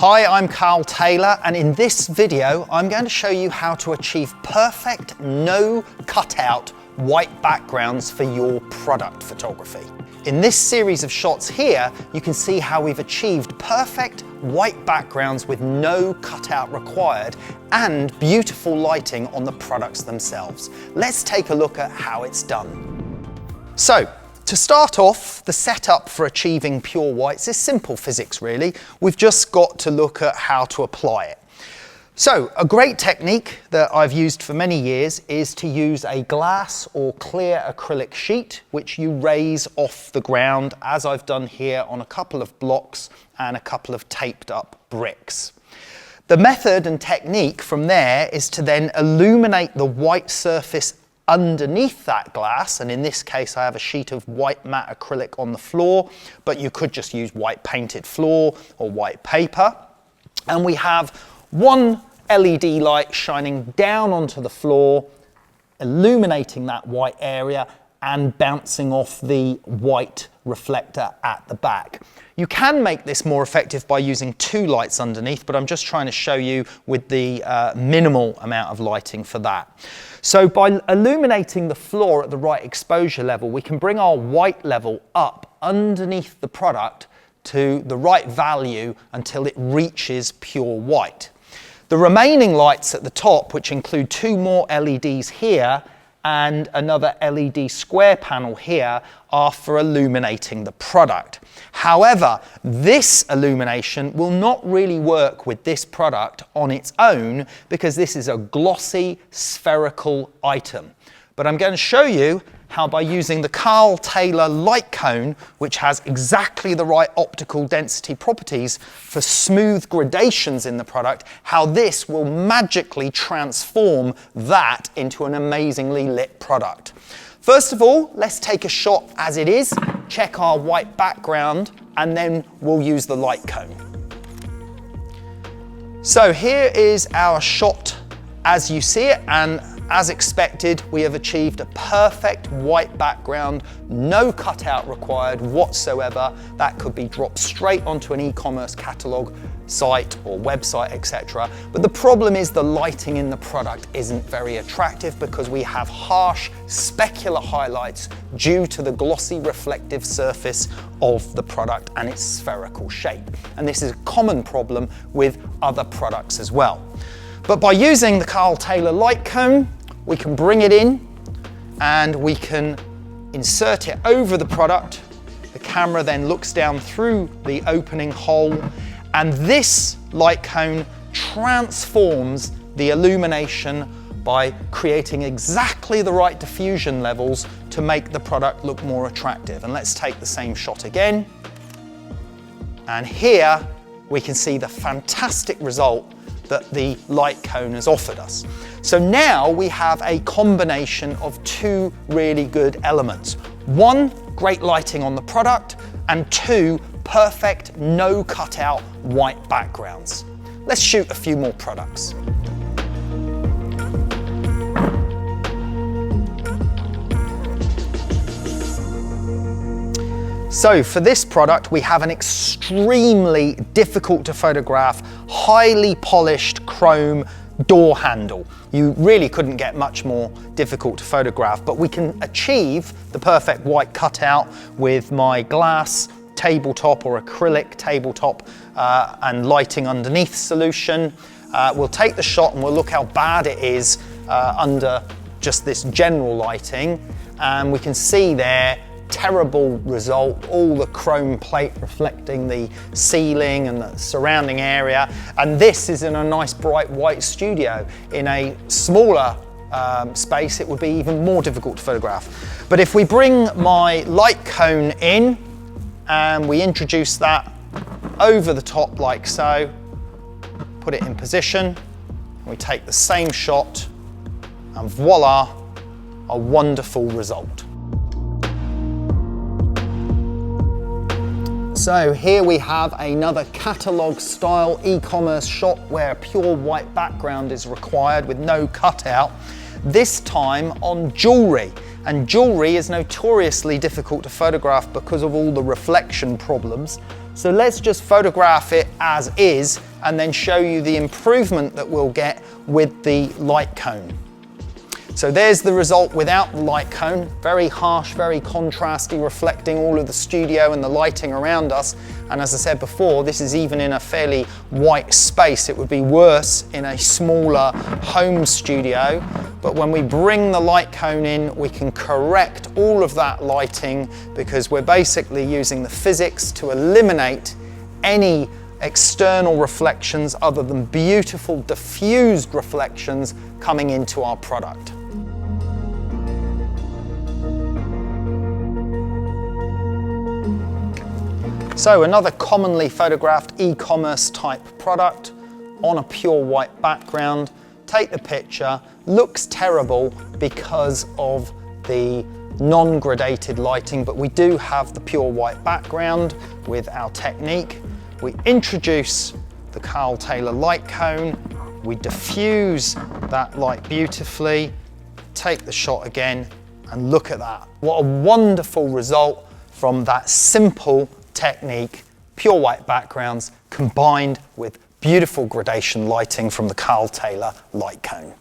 Hi, I'm Karl Taylor, and in this video I'm going to show you how to achieve perfect no cutout white backgrounds for your product photography. In this series of shots here, you can see how we've achieved perfect white backgrounds with no cutout required and beautiful lighting on the products themselves. Let's take a look at how it's done. So, to start off, the setup for achieving pure whites is simple physics really. We've just got to look at how to apply it. So, a great technique that I've used for many years is to use a glass or clear acrylic sheet which you raise off the ground, as I've done here on a couple of blocks and a couple of taped up bricks. The method and technique from there is to then illuminate the white surface underneath that glass, and in this case I have a sheet of white matte acrylic on the floor, but you could just use white painted floor or white paper. And we have one LED light shining down onto the floor, illuminating that white area and bouncing off the white reflector at the back. You can make this more effective by using two lights underneath, but I'm just trying to show you with the minimal amount of lighting for that. So by illuminating the floor at the right exposure level, we can bring our white level up underneath the product to the right value until it reaches pure white. The remaining lights at the top, which include two more LEDs here and another LED square panel here, are for illuminating the product. However, this illumination will not really work with this product on its own because this is a glossy spherical item. But I'm going to show you how by using the Karl Taylor light cone, which has exactly the right optical density properties for smooth gradations in the product, how this will magically transform that into an amazingly lit product. First of all, let's take a shot as it is, check our white background, and then we'll use the light cone. So here is our shot as you see it, and as expected, we have achieved a perfect white background, no cutout required whatsoever. That could be dropped straight onto an e-commerce catalog site or website, etc. But the problem is the lighting in the product isn't very attractive because we have harsh specular highlights due to the glossy reflective surface of the product and its spherical shape. And this is a common problem with other products as well. But by using the Karl Taylor light cone, we can bring it in and we can insert it over the product. The camera then looks down through the opening hole, and this light cone transforms the illumination by creating exactly the right diffusion levels to make the product look more attractive. And let's take the same shot again. And here we can see the fantastic result that the light cone has offered us. So now we have a combination of two really good elements. One, great lighting on the product, and two, perfect no cutout white backgrounds. Let's shoot a few more products. So for this product, we have an extremely difficult to photograph, highly polished chrome door handle. You really couldn't get much more difficult to photograph, but we can achieve the perfect white cutout with my glass tabletop or acrylic tabletop and lighting underneath solution. We'll take the shot and we'll look how bad it is under just this general lighting, and we can see there terrible result, all the chrome plate reflecting the ceiling and the surrounding area. And this is in a nice bright white studio. In a smaller space, it would be even more difficult to photograph. But if we bring my light cone in and we introduce that over the top like so, put it in position, we take the same shot, and voila, a wonderful result. So here we have another catalog style e-commerce shot where a pure white background is required with no cutout, this time on jewellery. And jewellery is notoriously difficult to photograph because of all the reflection problems. So let's just photograph it as is and then show you the improvement that we'll get with the light cone. So there's the result without the light cone. Very harsh, very contrasty, reflecting all of the studio and the lighting around us. And as I said before, this is even in a fairly white space. It would be worse in a smaller home studio. But when we bring the light cone in, we can correct all of that lighting because we're basically using the physics to eliminate any external reflections other than beautiful diffused reflections coming into our product. So another commonly photographed e-commerce type product on a pure white background. Take the picture, looks terrible because of the non-gradated lighting, but we do have the pure white background with our technique. We introduce the Karl Taylor light cone, we diffuse that light beautifully, take the shot again, and look at that. What a wonderful result from that simple technique, pure white backgrounds combined with beautiful gradation lighting from the Karl Taylor light cone.